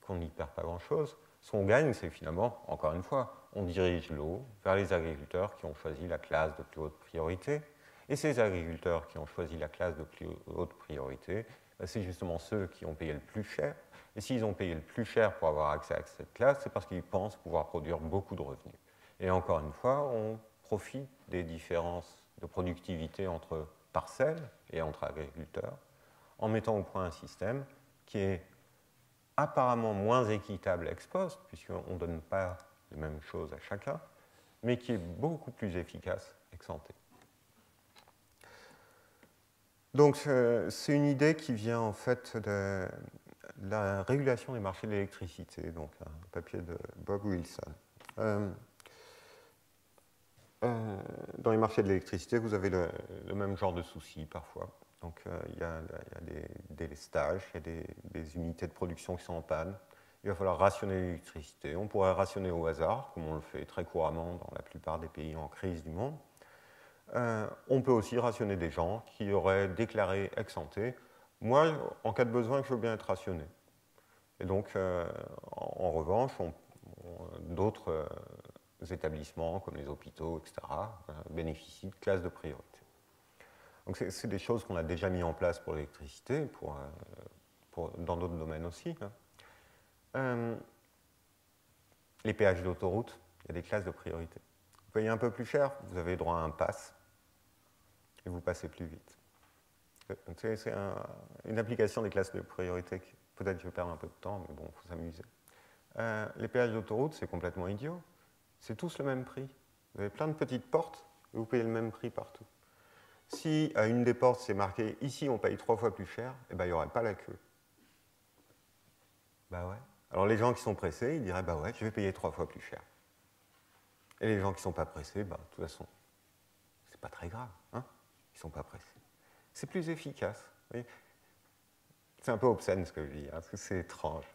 qu'on n'y perd pas grand-chose. Ce qu'on gagne, c'est finalement, encore une fois, on dirige l'eau vers les agriculteurs qui ont choisi la classe de plus haute priorité. Et ces agriculteurs qui ont choisi la classe de plus haute priorité, c'est justement ceux qui ont payé le plus cher. Et s'ils ont payé le plus cher pour avoir accès à cette classe, c'est parce qu'ils pensent pouvoir produire beaucoup de revenus. Et encore une fois, on profite des différences de productivité entre parcelles et entre agriculteurs en mettant au point un système qui est apparemment moins équitable ex post, puisqu'on ne donne pas les mêmes choses à chacun, mais qui est beaucoup plus efficace ex ante. Donc c'est une idée qui vient en fait de la régulation des marchés de l'électricité, donc un papier de Bob Wilson. Dans les marchés de l'électricité, vous avez le même genre de soucis parfois. Donc il y a des délestages, il y a des unités de production qui sont en panne. Il va falloir rationner l'électricité. On pourrait rationner au hasard, comme on le fait très couramment dans la plupart des pays en crise du monde. On peut aussi rationner des gens qui auraient déclaré ex ante « Moi, en cas de besoin, je veux bien être rationné ». Et donc, en revanche, d'autres établissements, comme les hôpitaux, etc., bénéficient de classes de priorité. Donc c'est des choses qu'on a déjà mis en place pour l'électricité, dans d'autres domaines aussi. Les péages d'autoroute, il y a des classes de priorité. Vous payez un peu plus cher, vous avez droit à un pass, et vous passez plus vite. C'est une application des classes de priorité. Peut-être que je vais perdre un peu de temps, mais bon, il faut s'amuser. Les péages d'autoroute, c'est complètement idiot. C'est tous le même prix. Vous avez plein de petites portes, et vous payez le même prix partout. Si à une des portes, c'est marqué « Ici, on paye 3 fois plus cher », il n'y aurait pas la queue. Bah ouais. Alors les gens qui sont pressés, ils diraient « Bah ouais, je vais payer 3 fois plus cher ». Et les gens qui ne sont pas pressés, de toute façon, c'est pas très grave, hein, ils ne sont pas pressés. C'est plus efficace. C'est un peu obscène ce que je dis, hein, parce que c'est étrange.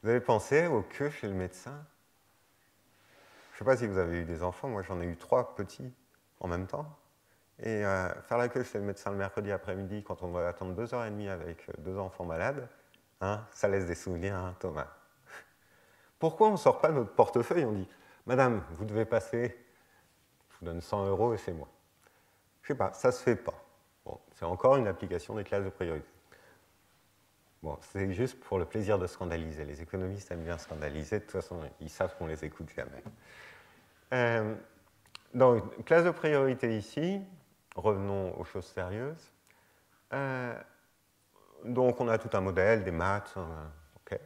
Vous avez pensé aux queues chez le médecin? Je ne sais pas si vous avez eu des enfants, moi j'en ai eu 3 petits en même temps. Et faire la queue chez le médecin le mercredi après-midi quand on doit attendre 2h30 avec 2 enfants malades, hein, ça laisse des souvenirs, hein, Thomas. Pourquoi on ne sort pas notre portefeuille et on dit « Madame, vous devez passer, je vous donne 100 € et c'est moi ». Je ne sais pas, ça ne se fait pas. Bon, c'est encore une application des classes de priorité. Bon, c'est juste pour le plaisir de scandaliser. Les économistes aiment bien scandaliser, de toute façon, ils savent qu'on ne les écoute jamais. Donc, classe de priorité ici, revenons aux choses sérieuses. Donc, on a tout un modèle, des maths, okay,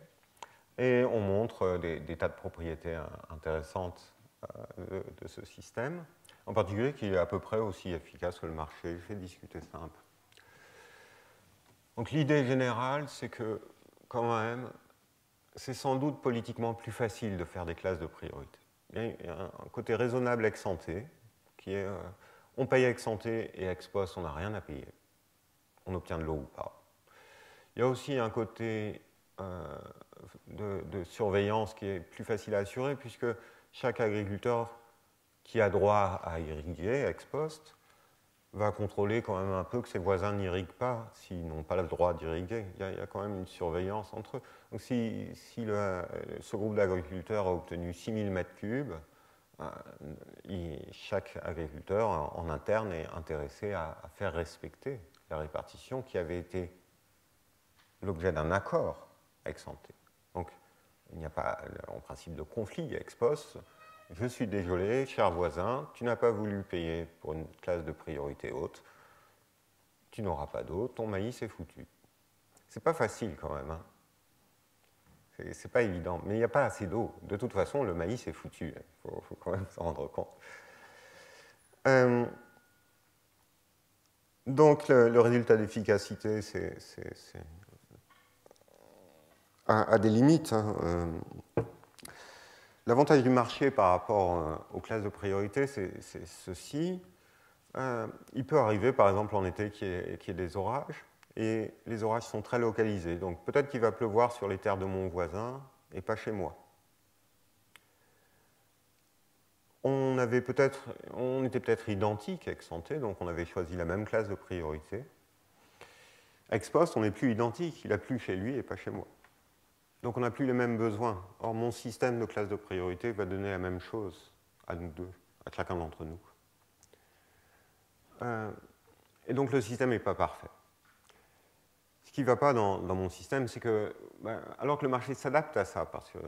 et on montre des tas de propriétés intéressantes de ce système, en particulier qui est à peu près aussi efficace que le marché. Je vais discuter ça un peu. Donc, l'idée générale, c'est que, quand même, c'est sans doute politiquement plus facile de faire des classes de priorité. Il y a un côté raisonnable ex ante, qui est on paye ex ante et ex post, on n'a rien à payer. On obtient de l'eau ou pas. Il y a aussi un côté de surveillance qui est plus facile à assurer, puisque chaque agriculteur qui a droit à irriguer ex post va contrôler quand même un peu que ses voisins n'irriguent pas s'ils n'ont pas le droit d'irriguer. Il y a quand même une surveillance entre eux. Donc si ce groupe d'agriculteurs a obtenu 6000 m3, chaque agriculteur en interne est intéressé à faire respecter la répartition qui avait été l'objet d'un accord ex ante. Donc il n'y a pas en principe de conflit ex post. Je suis désolé, cher voisin, tu n'as pas voulu payer pour une classe de priorité haute, tu n'auras pas d'eau, ton maïs est foutu. C'est pas facile quand même, hein. C'est pas évident, mais il n'y a pas assez d'eau. De toute façon, le maïs est foutu, il faut quand même s'en rendre compte. Donc le résultat d'efficacité, a des limites, hein. L'avantage du marché par rapport aux classes de priorité, c'est ceci. Il peut arriver, par exemple, en été, qu'il y ait des orages, et les orages sont très localisés. Donc peut-être qu'il va pleuvoir sur les terres de mon voisin et pas chez moi. On était peut-être identiques ex ante, donc on avait choisi la même classe de priorité. Ex post, on n'est plus identique, il a plu chez lui et pas chez moi. Donc on n'a plus les mêmes besoins. Or, mon système de classe de priorité va donner la même chose à nous deux, à chacun d'entre nous. Et donc le système n'est pas parfait. Ce qui ne va pas dans mon système, c'est que, alors que le marché s'adapte à ça, parce que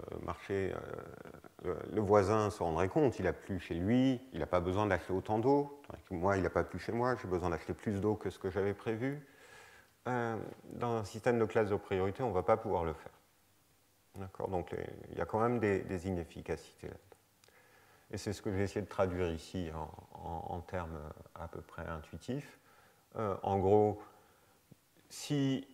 le voisin se rendrait compte, il a plu chez lui, il n'a pas besoin d'acheter autant d'eau, moi, il n'a pas plu chez moi, j'ai besoin d'acheter plus d'eau que ce que j'avais prévu. Dans un système de classe de priorité, on ne va pas pouvoir le faire. D'accord ? Donc il y a quand même des inefficacités là-dedans. Et c'est ce que j'ai essayé de traduire ici en termes à peu près intuitifs. En gros, si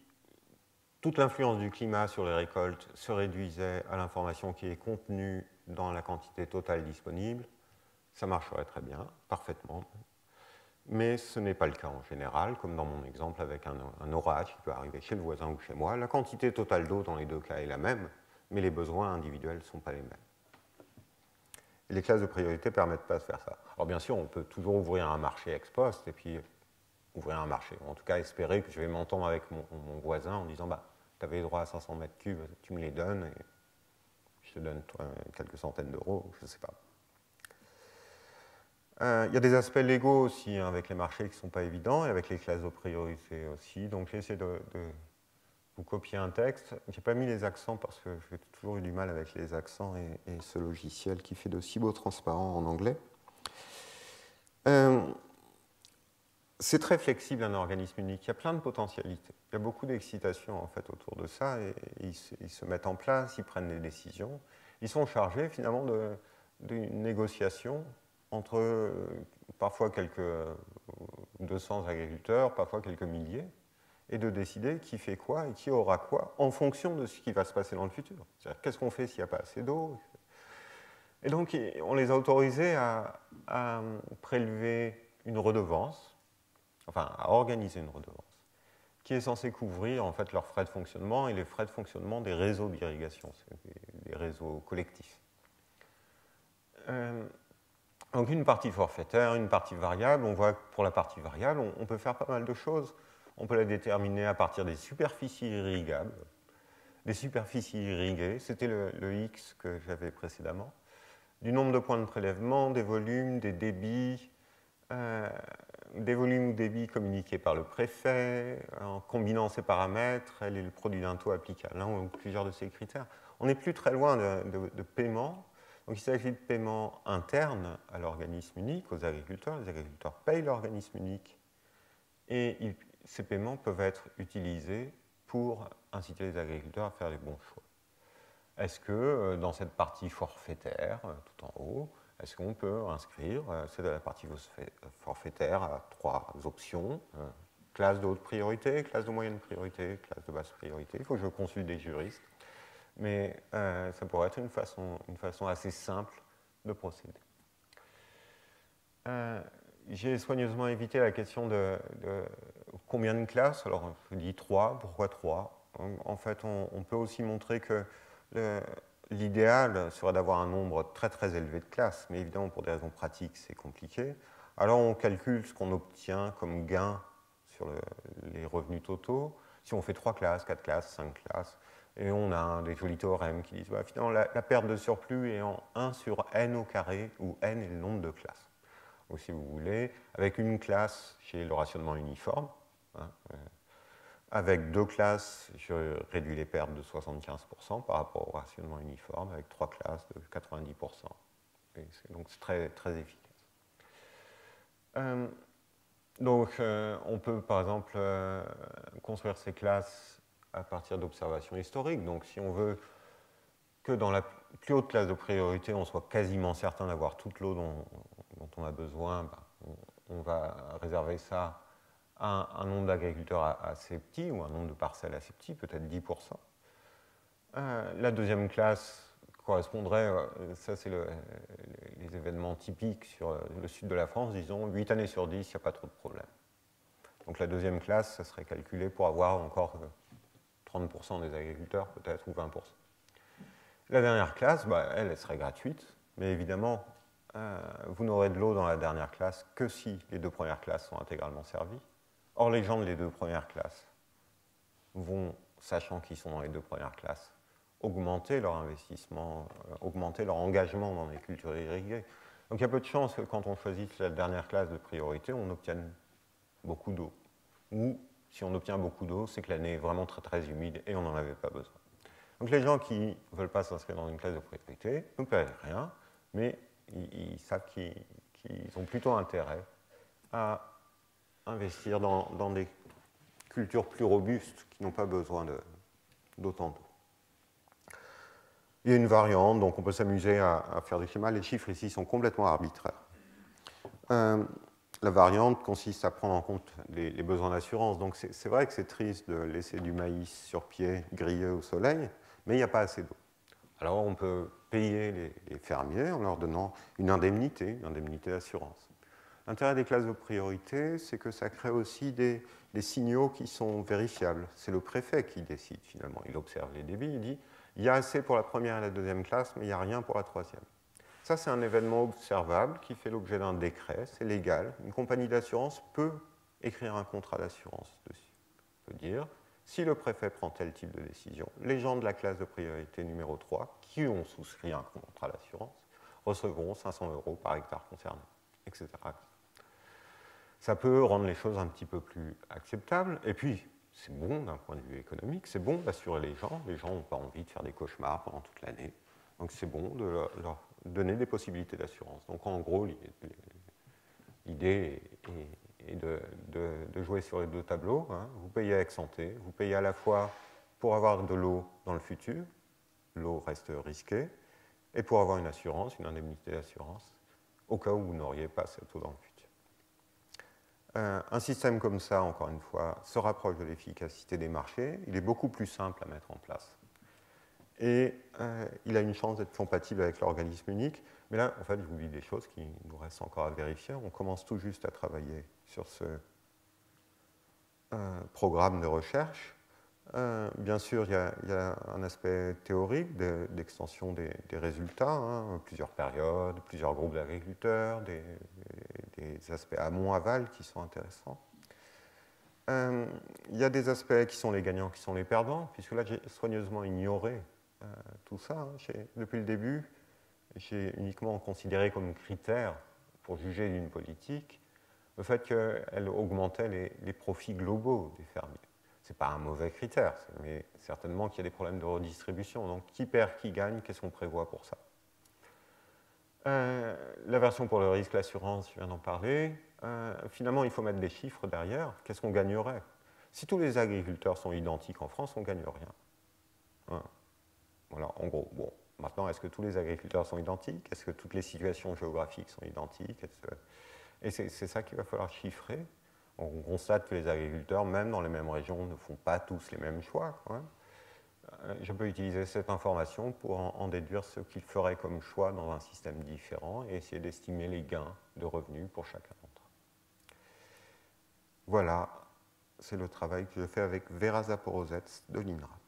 toute l'influence du climat sur les récoltes se réduisait à l'information qui est contenue dans la quantité totale disponible, ça marcherait très bien, parfaitement. Mais ce n'est pas le cas en général, comme dans mon exemple avec un orage qui peut arriver chez le voisin ou chez moi. La quantité totale d'eau dans les deux cas est la même, mais les besoins individuels ne sont pas les mêmes. Et les classes de priorité ne permettent pas de faire ça. Alors bien sûr, on peut toujours ouvrir un marché ex post et puis ouvrir un marché. En tout cas, espérer que je vais m'entendre avec mon voisin en disant tu avais droit à 500 m3, tu me les donnes et je te donne quelques centaines d'euros, je ne sais pas. Il y a des aspects légaux aussi avec les marchés qui ne sont pas évidents et avec les classes de priorité aussi. Donc j'ai essayé de vous copier un texte. Je n'ai pas mis les accents parce que j'ai toujours eu du mal avec les accents et ce logiciel qui fait de si beaux transparents en anglais. C'est très flexible un organisme unique. Il y a plein de potentialités. Il y a beaucoup d'excitation en fait autour de ça et ils se mettent en place, ils prennent des décisions. Ils sont chargés finalement d'une négociation entre parfois quelques 200 agriculteurs, parfois quelques milliers, et de décider qui fait quoi et qui aura quoi en fonction de ce qui va se passer dans le futur. C'est-à-dire qu'est-ce qu'on fait s'il n'y a pas assez d'eau. Et donc on les a autorisés à prélever une redevance, enfin à organiser une redevance, qui est censée couvrir en fait leurs frais de fonctionnement et les frais de fonctionnement des réseaux d'irrigation, des réseaux collectifs. Donc une partie forfaitaire, une partie variable. On voit que pour la partie variable, on peut faire pas mal de choses. On peut la déterminer à partir des superficies irrigables, des superficies irriguées, c'était le X que j'avais précédemment, du nombre de points de prélèvement, des volumes, des débits, des volumes ou débits communiqués par le préfet, en combinant ces paramètres, elle est le produit d'un taux applicable, l'un ou plusieurs de ces critères. On n'est plus très loin de paiement. Donc il s'agit de paiements internes à l'organisme unique, aux agriculteurs. Les agriculteurs payent l'organisme unique et ces paiements peuvent être utilisés pour inciter les agriculteurs à faire les bons choix. Est-ce que dans cette partie forfaitaire, tout en haut, est-ce qu'on peut inscrire, c'est de la partie forfaitaire à 3 options, classe de haute priorité, classe de moyenne priorité, classe de basse priorité. Il faut que je consulte des juristes. Mais ça pourrait être une façon assez simple de procéder. J'ai soigneusement évité la question de combien de classes. Alors, je dis 3, pourquoi 3 ? En fait, on peut aussi montrer que l'idéal serait d'avoir un nombre très très élevé de classes, mais évidemment pour des raisons pratiques c'est compliqué. Alors on calcule ce qu'on obtient comme gain sur les revenus totaux. Si on fait 3 classes, 4 classes, 5 classes, et on a des jolis théorèmes qui disent bah, finalement la perte de surplus est en 1 sur n au carré, où n est le nombre de classes. Ou si vous voulez, avec une classe, j'ai le rationnement uniforme. Hein, avec 2 classes, je réduis les pertes de 75% par rapport au rationnement uniforme, avec 3 classes de 90%. Donc c'est très, très efficace. On peut par exemple construire ces classes à partir d'observations historiques. Donc si on veut que dans la plus haute classe de priorité, on soit quasiment certain d'avoir toute l'eau dont on a besoin, on va réserver ça à un nombre d'agriculteurs assez petit ou un nombre de parcelles assez petit, peut-être 10%. La deuxième classe correspondrait, ça c'est les événements typiques sur le sud de la France, disons 8 années sur 10, il n'y a pas trop de problème. Donc la deuxième classe, ça serait calculé pour avoir encore 30% des agriculteurs, peut-être, ou 20%. La dernière classe, elle serait gratuite, mais évidemment, vous n'aurez de l'eau dans la dernière classe que si les 2 premières classes sont intégralement servies. Or, les gens des 2 premières classes vont, sachant qu'ils sont dans les 2 premières classes, augmenter leur investissement, augmenter leur engagement dans les cultures irriguées. Donc il y a peu de chances que quand on choisit la dernière classe de priorité, on obtienne beaucoup d'eau. Ou si on obtient beaucoup d'eau, c'est que l'année est vraiment très très humide et on n'en avait pas besoin. Donc les gens qui ne veulent pas s'inscrire dans une classe de priorité ne paient rien, mais ils savent qu'ils ont plutôt intérêt à investir dans des cultures plus robustes qui n'ont pas besoin d'autant d'eau. Il y a une variante, donc on peut s'amuser à faire des schémas. Les chiffres ici sont complètement arbitraires. La variante consiste à prendre en compte les besoins d'assurance. Donc c'est vrai que c'est triste de laisser du maïs sur pied, grillé au soleil, mais il n'y a pas assez d'eau. Alors on peut payer les fermiers en leur donnant une indemnité d'assurance. L'intérêt des classes de priorité, c'est que ça crée aussi des signaux qui sont vérifiables. C'est le préfet qui décide finalement. Il observe les débits, il dit il y a assez pour la première et la deuxième classe, mais il n'y a rien pour la troisième. Ça, c'est un événement observable qui fait l'objet d'un décret, c'est légal. Une compagnie d'assurance peut écrire un contrat d'assurance dessus. On peut dire, si le préfet prend tel type de décision, les gens de la classe de priorité numéro 3, qui ont souscrit un contrat d'assurance, recevront 500 € par hectare concerné, etc. Ça peut rendre les choses un petit peu plus acceptables. Et puis, c'est bon d'un point de vue économique, c'est bon d'assurer les gens. Les gens n'ont pas envie de faire des cauchemars pendant toute l'année. Donc c'est bon de leur donner des possibilités d'assurance. Donc en gros, l'idée est de jouer sur les 2 tableaux. Hein. Vous payez ex ante, vous payez à la fois pour avoir de l'eau dans le futur, l'eau reste risquée, et pour avoir une assurance, une indemnité d'assurance, au cas où vous n'auriez pas cette eau dans le futur. Un système comme ça, encore une fois, se rapproche de l'efficacité des marchés. Il est beaucoup plus simple à mettre en place. Et il a une chance d'être compatible avec l'organisme unique. Mais là, en fait, je vous dis des choses qui nous restent encore à vérifier. On commence tout juste à travailler sur ce programme de recherche. Bien sûr, il y a un aspect théorique d'extension des résultats, hein, plusieurs périodes, plusieurs groupes d'agriculteurs, des aspects amont-aval qui sont intéressants. Il y a des aspects qui sont les gagnants, qui sont les perdants, puisque là, j'ai soigneusement ignoré tout ça. Hein. Depuis le début, j'ai uniquement considéré comme critère pour juger d'une politique le fait qu'elle augmentait les profits globaux des fermiers. Ce n'est pas un mauvais critère, mais certainement qu'il y a des problèmes de redistribution. Donc, qui perd, qui gagne, qu'est-ce qu'on prévoit pour ça? La version pour le risque, l'assurance, je viens d'en parler. Finalement, il faut mettre des chiffres derrière. Qu'est-ce qu'on gagnerait? Si tous les agriculteurs sont identiques en France, on ne gagne rien. Hein. Voilà, en gros. Bon, maintenant, est-ce que tous les agriculteurs sont identiques? Est-ce que toutes les situations géographiques sont identiques? Et c'est ça qu'il va falloir chiffrer. On constate que les agriculteurs, même dans les mêmes régions, ne font pas tous les mêmes choix. Hein. Je peux utiliser cette information pour en déduire ce qu'ils feraient comme choix dans un système différent et essayer d'estimer les gains de revenus pour chacun d'entre eux. Voilà c'est le travail que je fais avec Vera Zaporozets de l'INRA.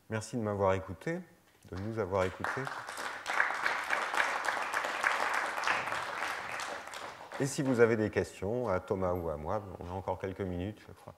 Merci de m'avoir écouté, de nous avoir écoutés. Et si vous avez des questions à Thomas ou à moi, on a encore quelques minutes, je crois.